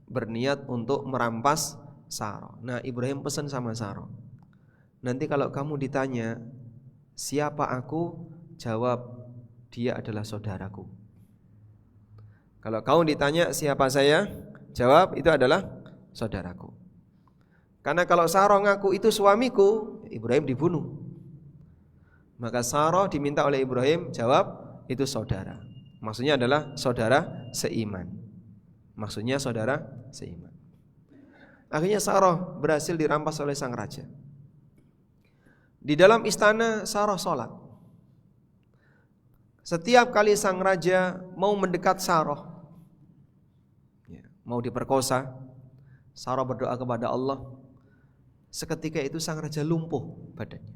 berniat untuk merampas Sarah. Nah, Ibrahim pesan sama Sarah, nanti kalau kamu ditanya siapa aku, jawab dia adalah saudaraku. Kalau kamu ditanya siapa saya, jawab itu adalah saudaraku. Karena kalau Sarah ngaku itu suamiku, Ibrahim dibunuh. Maka Sarah diminta oleh Ibrahim jawab itu saudara. Maksudnya adalah saudara seiman. Akhirnya Sarah berhasil dirampas oleh sang raja. Di dalam istana Sarah sholat. Setiap kali sang raja mau mendekat Sarah, mau diperkosa, Sarah berdoa kepada Allah. Seketika itu sang raja lumpuh badannya.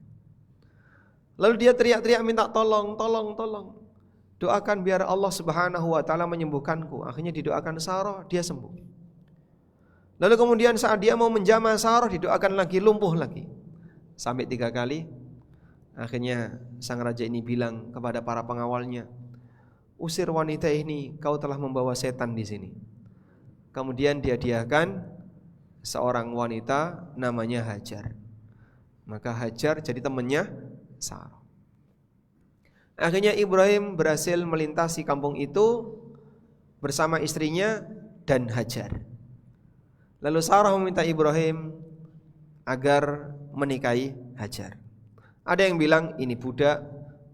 Lalu dia teriak-teriak minta tolong. Doakan biar Allah Subhanahu wa taala menyembuhkanku. Akhirnya didoakan Sarah, dia sembuh. Lalu kemudian saat dia mau menjamah Sarah, didoakan lagi, lumpuh lagi. Sampai 3 kali. Akhirnya sang raja ini bilang kepada para pengawalnya, usir wanita ini, kau telah membawa setan di sini. Kemudian dia diakan seorang wanita namanya Hajar. Maka Hajar jadi temannya Sarah. Akhirnya Ibrahim berhasil melintasi kampung itu bersama istrinya dan Hajar. Lalu Sarah meminta Ibrahim agar menikahi Hajar. Ada yang bilang ini budak,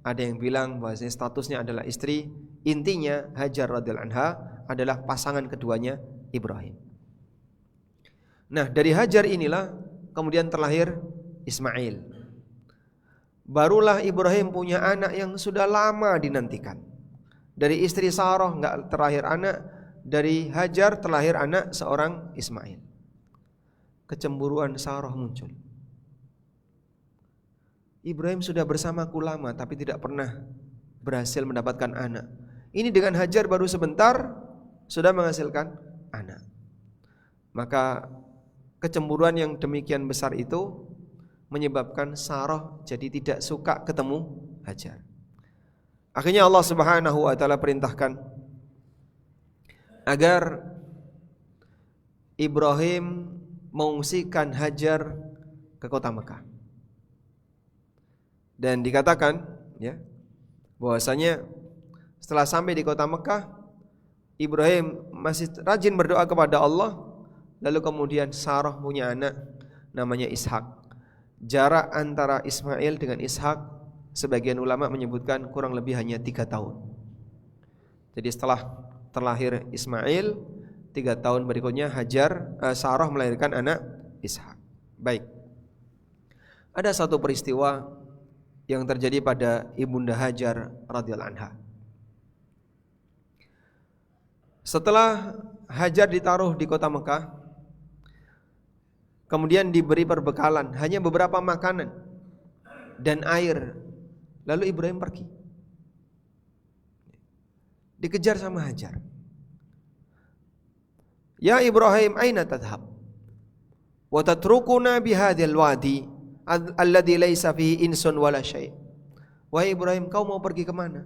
ada yang bilang bahwasanya statusnya adalah istri. Intinya Hajar radhiyallahu anha adalah pasangan keduanya Ibrahim. Nah, dari Hajar inilah kemudian terlahir Ismail. Barulah Ibrahim punya anak yang sudah lama dinantikan. Dari istri Sarah enggak terlahir anak, dari Hajar terlahir anak seorang Ismail. Kecemburuan Sarah muncul. Ibrahim sudah bersamaku lama tapi tidak pernah berhasil mendapatkan anak. Ini dengan Hajar baru sebentar sudah menghasilkan anak. Maka kecemburuan yang demikian besar itu menyebabkan Sarah jadi tidak suka ketemu Hajar. Akhirnya Allah Subhanahu wa taala perintahkan agar Ibrahim mengungsikan Hajar ke kota Mekah. Dan dikatakan ya bahwasanya setelah sampai di kota Mekah, Ibrahim masih rajin berdoa kepada Allah. Lalu kemudian Sarah punya anak namanya Ishak. Jarak antara Ismail dengan Ishak sebagian ulama menyebutkan kurang lebih hanya 3 tahun. Jadi setelah terlahir Ismail, 3 tahun berikutnya Sarah melahirkan anak Ishak. Baik. Ada satu peristiwa yang terjadi pada Ibunda Hajar radhiyallahu anha. Setelah Hajar ditaruh di kota Mekah, kemudian diberi perbekalan hanya beberapa makanan dan air, lalu Ibrahim pergi. Dikejar sama Hajar. Ya Ibrahim, aina tadhhab? Wa tatrukuna bihadzal wadi alladzi laisa fihi insun wala syai'. Wahai Ibrahim, kau mau pergi kemana?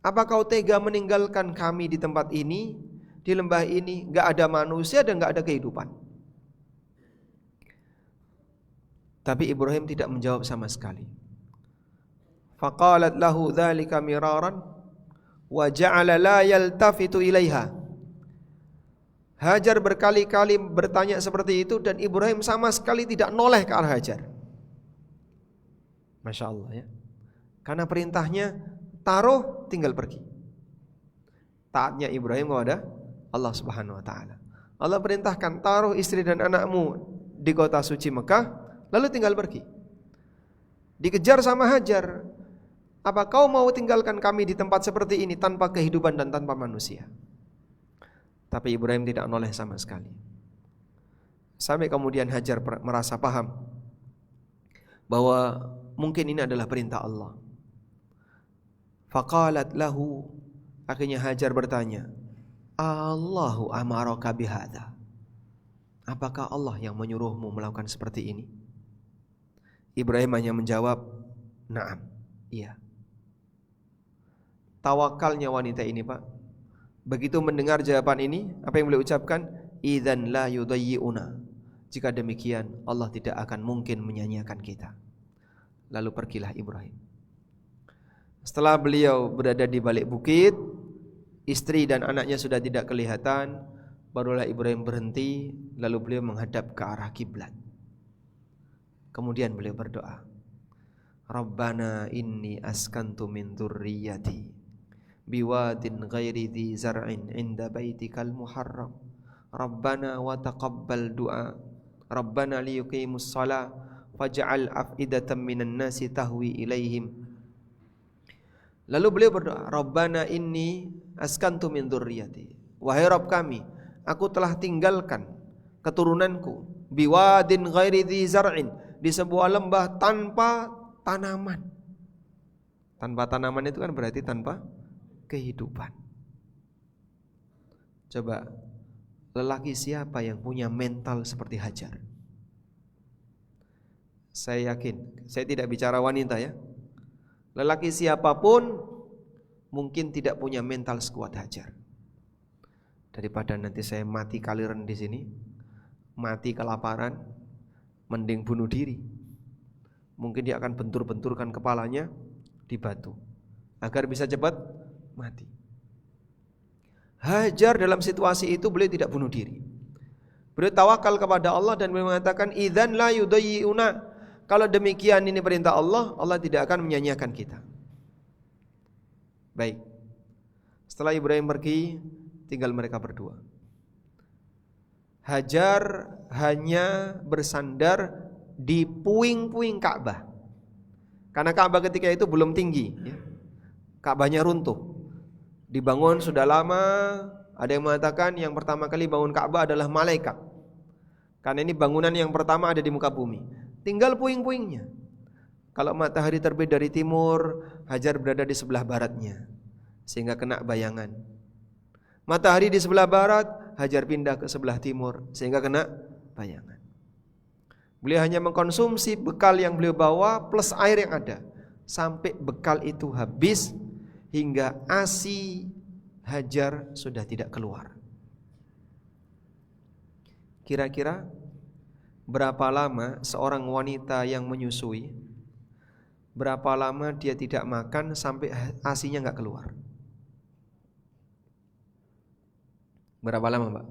Apa kau tega meninggalkan kami di tempat ini, di lembah ini, enggak ada manusia dan enggak ada kehidupan? Tapi Ibrahim tidak menjawab sama sekali. Faqalat lahu dzalika miraran wa ja'ala la yaltafitu ilaiha. Hajar berkali-kali bertanya seperti itu dan Ibrahim sama sekali tidak noleh ke arah Hajar. Masya Allah ya. Karena perintahnya taruh tinggal pergi. Taatnya Ibrahim kepada Allah Subhanahu wa taala. Allah perintahkan taruh istri dan anakmu di kota suci Mekah, lalu tinggal pergi. Dikejar sama Hajar. Apa kau mau tinggalkan kami di tempat seperti ini tanpa kehidupan dan tanpa manusia? Tapi Ibrahim tidak noleh sama sekali. Sampai kemudian Hajar merasa paham bahwa mungkin ini adalah perintah Allah. Faqalat lahu, akhirnya Hajar bertanya, Allahu amaraka bihadza? Apakah Allah yang menyuruhmu melakukan seperti ini? Ibrahim hanya menjawab, na'am, iya. Tawakalnya wanita ini, Pak. Begitu mendengar jawaban ini, apa yang beliau ucapkan? Idzan la yudayyi'una. Jika demikian, Allah tidak akan mungkin menyanyiakan kita. Lalu pergilah Ibrahim. Setelah beliau berada di balik bukit, istri dan anaknya sudah tidak kelihatan, barulah Ibrahim berhenti, lalu beliau menghadap ke arah kiblat. Kemudian beliau berdoa, Rabbana inni askantu min dzurriyyati biwadin ghairi dzi zar'in 'inda baitikal muharram. Rabbana wa taqabbal du'a. Rabbana liyuqimus shalah faj'al af'idatan minan nasi tahwi ilaihim. Lalu beliau berdoa, Rabbana inni askantu min dzurriyyati. Wahai Rabb kami, aku telah tinggalkan keturunanku biwadin ghairi dzi zar'in, di sebuah lembah tanpa tanaman. Tanpa tanaman itu kan berarti tanpa kehidupan. Coba, lelaki siapa yang punya mental seperti Hajar? Saya yakin, saya tidak bicara wanita ya. Lelaki siapapun mungkin tidak punya mental sekuat Hajar. Daripada nanti saya mati kaliren di sini, mati kelaparan, mending bunuh diri. Mungkin dia akan bentur-benturkan kepalanya di batu agar bisa cepat mati. Hajar dalam situasi itu beliau tidak bunuh diri. Beliau tawakal kepada Allah dan beliau mengatakan, idzan la yudayyi'una. Kalau demikian ini perintah Allah, Allah tidak akan menyanyiakan kita. Baik. Setelah Ibrahim pergi, tinggal mereka berdua. Hajar hanya bersandar di puing-puing Ka'bah. Karena Ka'bah ketika itu belum tinggi ya. Ka'bahnya runtuh. Dibangun sudah lama. Ada yang mengatakan yang pertama kali bangun Ka'bah adalah malaikat. Karena ini bangunan yang pertama ada di muka bumi. Tinggal puing-puingnya. Kalau matahari terbit dari timur, Hajar berada di sebelah baratnya, sehingga kena bayangan. Matahari di sebelah barat, Hajar pindah ke sebelah timur, sehingga kena bayangan. Beliau hanya mengkonsumsi bekal yang beliau bawa plus air yang ada. Sampai bekal itu habis, hingga ASI Hajar sudah tidak keluar. Kira-kira berapa lama seorang wanita yang menyusui, berapa lama dia tidak makan sampai ASInya nggak keluar? Berapa lama, Mbak?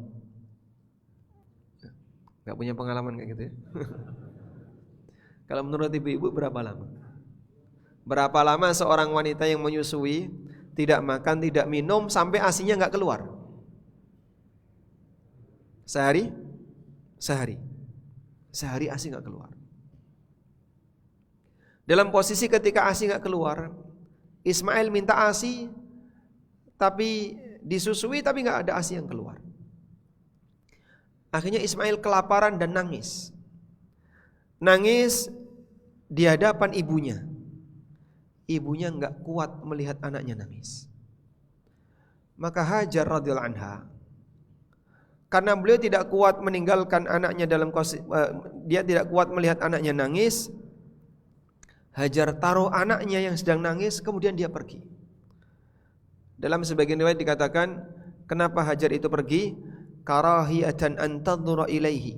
Nggak punya pengalaman kayak gitu ya? Kalau menurut ibu-ibu berapa lama? Berapa lama seorang wanita yang menyusui tidak makan, tidak minum sampai ASInya nggak keluar? Sehari? Sehari ASI nggak keluar. Dalam posisi ketika ASI nggak keluar, Ismail minta ASI, tapi disusui tapi nggak ada ASI yang keluar. Akhirnya Ismail kelaparan dan nangis. Nangis di hadapan ibunya. Ibunya nggak kuat melihat anaknya nangis. Maka Hajar radhiyallahu anha, karena beliau tidak kuat meninggalkan anaknya dia tidak kuat melihat anaknya nangis, Hajar taruh anaknya yang sedang nangis, kemudian dia pergi. Dalam sebagian riwayat dikatakan, kenapa Hajar itu pergi? Karahiyatan an tadhura ilaihi.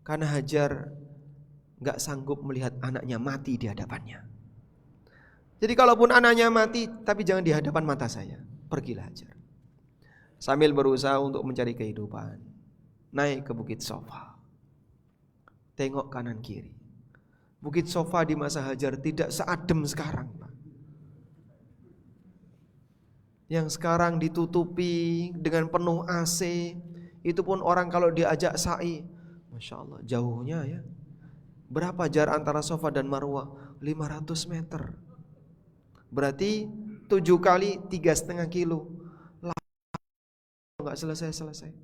Karena Hajar enggak sanggup melihat anaknya mati di hadapannya. Jadi kalaupun anaknya mati, tapi jangan di hadapan mata saya. Pergilah Hajar. Sambil berusaha untuk mencari kehidupan, naik ke Bukit Sofa, tengok kanan kiri. Bukit Sofa di masa Hajar tidak seadem sekarang, Pak. Yang sekarang ditutupi dengan penuh AC. Itu pun orang kalau diajak sa'i, Masya Allah, jauhnya ya. Berapa jarak antara Sofa dan Marwah? 500 meter. Berarti 7 kali 3,5 kilo. Enggak selesai-selesai.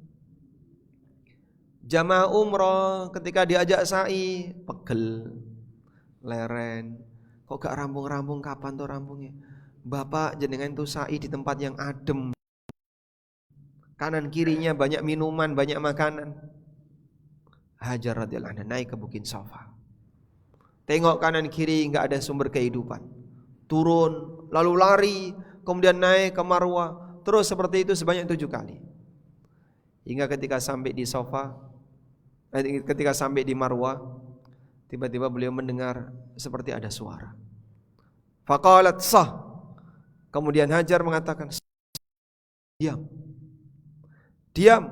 Jamaah umroh ketika diajak sa'i, pegel, leren. Kok gak rampung-rampung, kapan tuh rampungnya? Bapak jenengan tuh sa'i di tempat yang adem. Kanan kirinya banyak minuman, banyak makanan. Hajar radhiyallahu anha naik ke Bukit Sofa. Tengok kanan kiri enggak ada sumber kehidupan. Turun, lalu lari, kemudian naik ke Marwah. Terus seperti itu sebanyak 7 kali. Hingga ketika sampai di Sofa, ketika sampai di Marwah, tiba-tiba beliau mendengar seperti ada suara. Faqalat sah. Kemudian Hajar mengatakan, diam. Diam.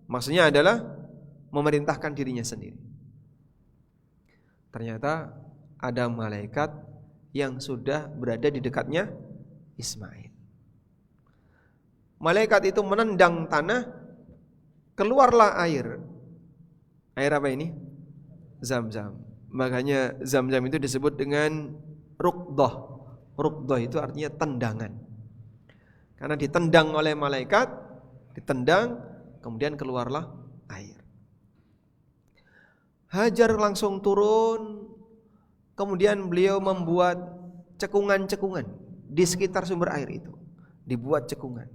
Maksudnya adalah memerintahkan dirinya sendiri. Ternyata ada malaikat yang sudah berada di dekatnya Ismail. Malaikat itu menendang tanah, keluarlah air. Air apa ini? Zam-zam. Makanya Zam-zam itu disebut dengan ruqdah. Ruqdah itu artinya tendangan. Karena ditendang oleh malaikat, ditendang, kemudian keluarlah air. Hajar langsung turun, kemudian beliau membuat cekungan-cekungan di sekitar sumber air itu. Dibuat cekungan.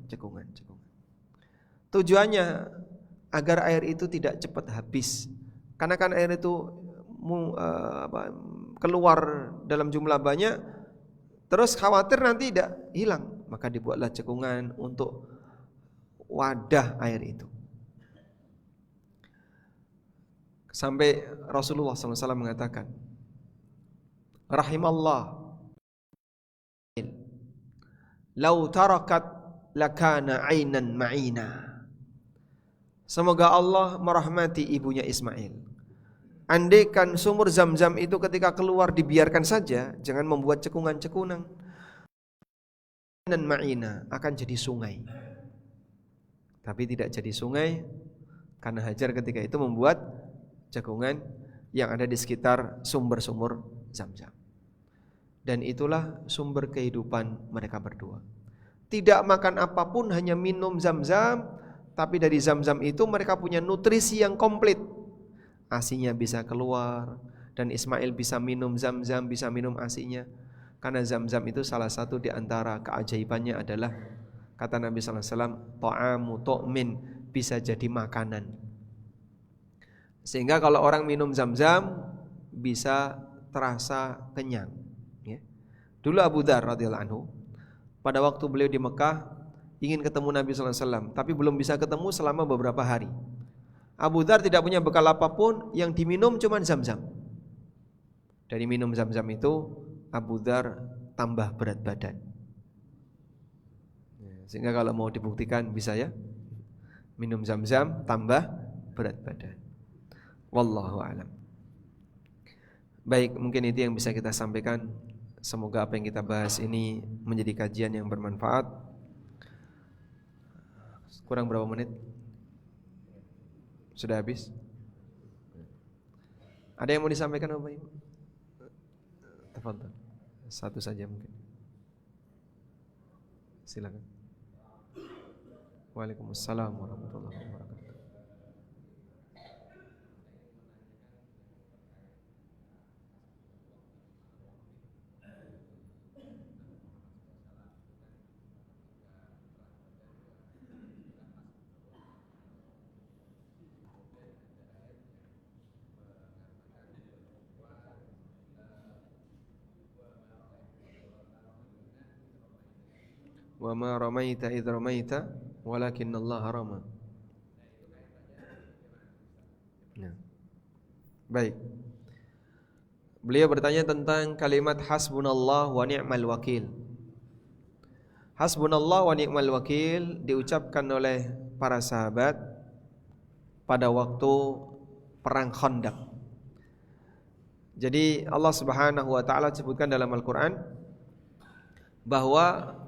Tujuannya agar air itu tidak cepat habis. Karena kan air itu keluar dalam jumlah banyak, terus khawatir nanti tidak hilang. Maka dibuatlah cekungan untuk wadah air itu. Sampai Rasulullah SAW mengatakan, rahimallah, lau tarakat lakana ainan ma'ina. Semoga Allah merahmati ibunya Ismail. Andaikan sumur Zam-zam itu ketika keluar dibiarkan saja, jangan membuat cekungan-cekungan, dan ma'ina akan jadi sungai. Tapi tidak jadi sungai karena Hajar ketika itu membuat cekungan yang ada di sekitar sumber-sumber Zam-zam. Dan itulah sumber kehidupan mereka berdua. Tidak makan apapun, hanya minum Zam-zam. Tapi dari Zam-zam itu mereka punya nutrisi yang komplit. Asinya bisa keluar, dan Ismail bisa minum Zam-zam, bisa minum asinya. Karena Zam-zam itu salah satu di antara keajaibannya adalah, kata Nabi SAW, ta'amu tu'min, bisa jadi makanan. Sehingga kalau orang minum Zam-zam bisa terasa kenyang. Dulu Abu Dzar radhiyallahu anhu pada waktu beliau di Mekah ingin ketemu Nabi sallallahu alaihi wasallam, tapi belum bisa ketemu selama beberapa hari. Abu Dzar tidak punya bekal apapun, yang diminum cuma Zam-Zam. Dari minum Zam-Zam itu Abu Dzar tambah berat badan. Sehingga kalau mau dibuktikan bisa ya, minum Zam-Zam tambah berat badan. Wallahu a'lam. Baik, mungkin itu yang bisa kita sampaikan. Semoga apa yang kita bahas ini menjadi kajian yang bermanfaat. Kurang berapa menit? Sudah habis? Ada yang mau disampaikan Bapak Ibu? Tafadhol. Satu saja mungkin. Silakan. Waalaikumsalam warahmatullahi wabarakatuh. Wa ma ramaita idh ramaita walakinnallaha rama. Nah. Baik. Beliau bertanya tentang kalimat hasbunallah wa ni'mal wakil. Hasbunallah wa ni'mal wakil diucapkan oleh para sahabat pada waktu perang Khandaq. Jadi Allah Subhanahu wa taala sebutkan dalam Al-Qur'an bahwa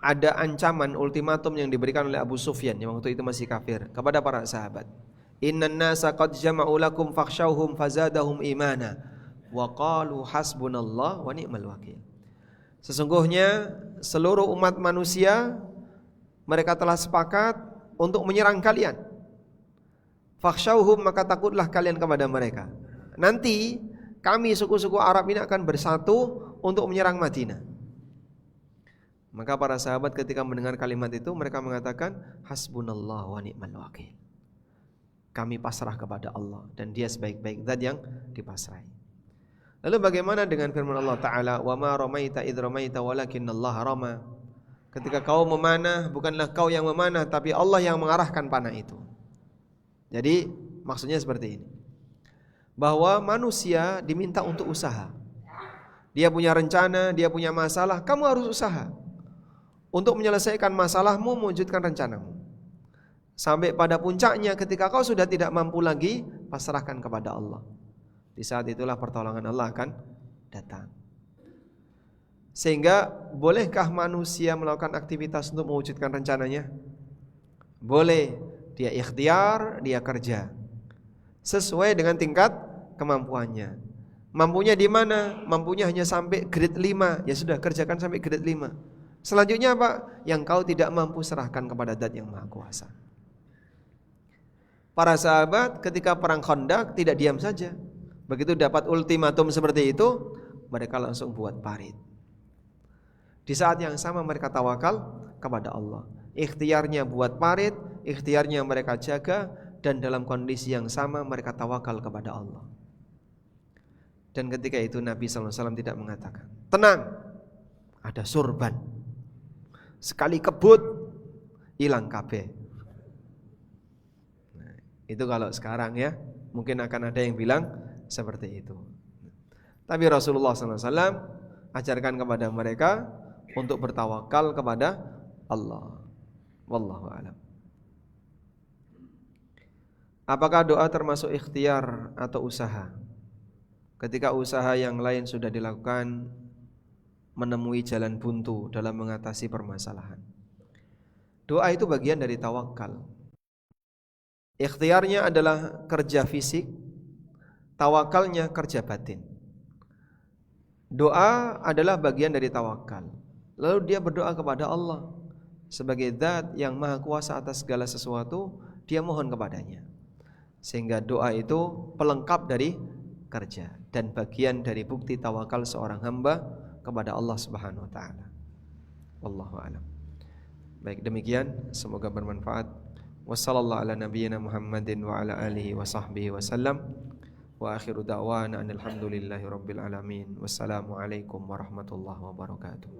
ada ancaman ultimatum yang diberikan oleh Abu Sufyan yang waktu itu masih kafir kepada para sahabat. Innan nasa qad jama'u lakum fakhshawhum fazadahum imana wa qalu hasbunallah wa ni'mal wakil. Sesungguhnya seluruh umat manusia mereka telah sepakat untuk menyerang kalian. Fakhshawhum, maka takutlah kalian kepada mereka. Nanti kami suku-suku Arab ini akan bersatu untuk menyerang Madinah. Maka para sahabat ketika mendengar kalimat itu mereka mengatakan hasbunallah wa ni'mal wakil. Kami pasrah kepada Allah dan Dia sebaik-baik zat yang dipasrahi. Lalu bagaimana dengan firman Allah Ta'ala, wa ma ramaita idh ramaita walakinnallaha rama. Ketika kau memanah, bukanlah kau yang memanah, tapi Allah yang mengarahkan panah itu. Jadi maksudnya seperti ini, bahwa manusia diminta untuk usaha. Dia punya rencana, dia punya masalah, kamu harus usaha untuk menyelesaikan masalahmu, mewujudkan rencanamu. Sampai pada puncaknya ketika kau sudah tidak mampu lagi, pasrahkan kepada Allah. Di saat itulah pertolongan Allah akan datang. Sehingga bolehkah manusia melakukan aktivitas untuk mewujudkan rencananya? Boleh. Dia ikhtiar, dia kerja sesuai dengan tingkat kemampuannya. Mampunya di mana? Mampunya hanya sampai grade 5, ya sudah kerjakan sampai grade 5. Selanjutnya apa? Yang kau tidak mampu serahkan kepada Zat yang Maha Kuasa. Para sahabat ketika perang Khandaq tidak diam saja. Begitu dapat ultimatum seperti itu, mereka langsung buat parit. Di saat yang sama mereka tawakal kepada Allah. Ikhtiarnya buat parit, ikhtiarnya mereka jaga, dan dalam kondisi yang sama mereka tawakal kepada Allah. Dan ketika itu Nabi SAW tidak mengatakan, tenang, ada surban. Sekali kebut hilang kabeh. Nah, itu kalau sekarang ya, mungkin akan ada yang bilang seperti itu. Tapi Rasulullah SAW ajarkan kepada mereka untuk bertawakal kepada Allah. Wallahu a'lam. Apakah doa termasuk ikhtiar atau usaha? Ketika usaha yang lain sudah dilakukan, menemui jalan buntu dalam mengatasi permasalahan. Doa itu bagian dari tawakal. Ikhtiarnya adalah kerja fisik, tawakalnya kerja batin. Doa adalah bagian dari tawakal. Lalu dia berdoa kepada Allah sebagai Zat yang Maha Kuasa atas segala sesuatu, dia mohon kepadanya. Sehingga doa itu pelengkap dari kerja dan bagian dari bukti tawakal seorang hamba kepada Allah Subhanahu wa taala. Wallahu a'lam. Baik, demikian semoga bermanfaat. Wassallallahu ala nabiyyina Muhammadin wa ala alihi wa sahbihi wasallam. Wa akhiru da'wana alhamdulillahi rabbil alamin. Wassalamu alaikum warahmatullahi wabarakatuh.